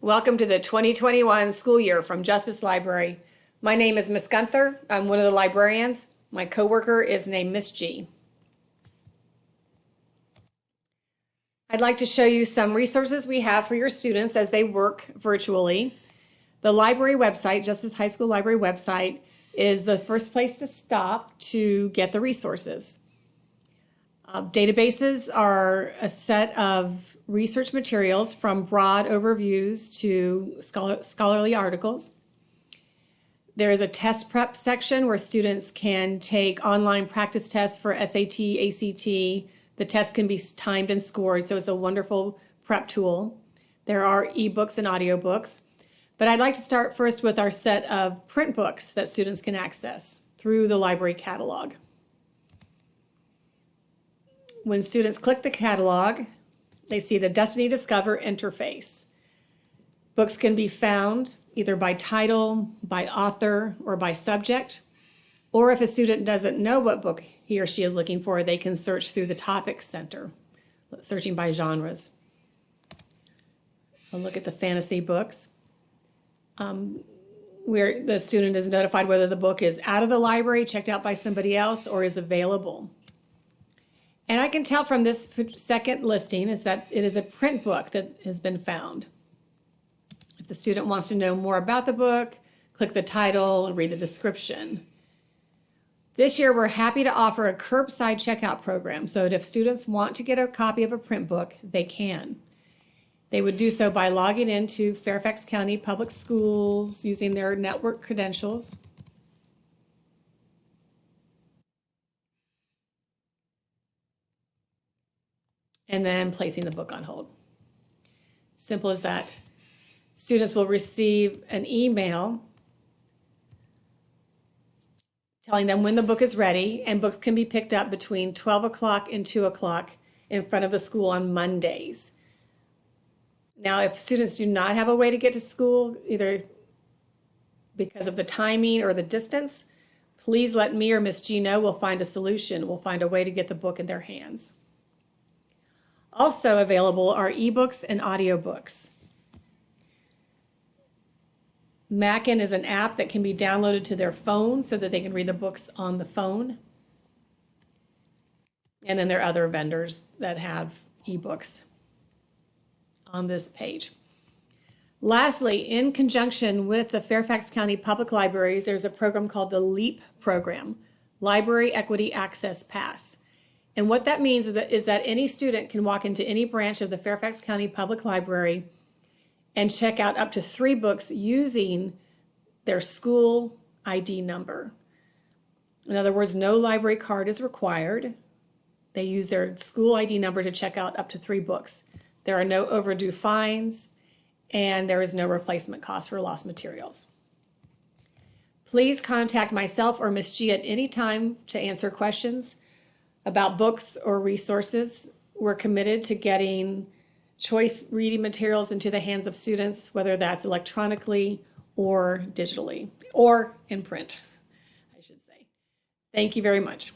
Welcome to the 2021 school year from Justice Library. My name is Miss Gunther. I'm one of the librarians. My coworker is named Miss G. I'd like to show you some resources we have for your students as they work virtually. The library website, Justice High School Library website, is the first place to stop to get the resources. Databases are a set of research materials from broad overviews to scholarly articles. There is a test prep section where students can take online practice tests for SAT, ACT. The test can be timed and scored, so it's a wonderful prep tool. There are ebooks and audiobooks. But I'd like to start first with our set of print books that students can access through the library catalog. When students click the catalog, they see the Destiny Discover interface. Books can be found either by title, by author, or by subject. Or if a student doesn't know what book he or she is looking for, they can search through the Topics Center, searching by genres. I'll look at the fantasy books, where the student is notified whether the book is out of the library, checked out by somebody else, or is available. And I can tell from this second listing is that it is a print book that has been found. If the student wants to know more about the book, click the title and read the description. This year, we're happy to offer a curbside checkout program so that if students want to get a copy of a print book, they can. They would do so by logging into Fairfax County Public Schools using their network credentials. And then placing the book on hold. Simple as that. Students will receive an email telling them when the book is ready, and books can be picked up between 12 o'clock and 2 o'clock in front of the school on Mondays. Now, if students do not have a way to get to school, either because of the timing or the distance, please let me or Miss G know. We'll find a solution. We'll find a way to get the book in their hands. Also available are ebooks and audiobooks. Mackin is an app that can be downloaded to their phone so that they can read the books on the phone. And then there are other vendors that have ebooks on this page. Lastly, in conjunction with the Fairfax County Public Libraries, there's a program called the LEAP program, Library Equity Access Pass. And what that means is that any student can walk into any branch of the Fairfax County Public Library and check out up to 3 books using their school ID number. In other words, no library card is required. They use their school ID number to check out up to 3 books. There are no overdue fines, and there is no replacement cost for lost materials. Please contact myself or Miss G at any time to answer questions about books or resources. We're committed to getting choice reading materials into the hands of students, whether that's electronically or digitally, or in print, I should say. Thank you very much.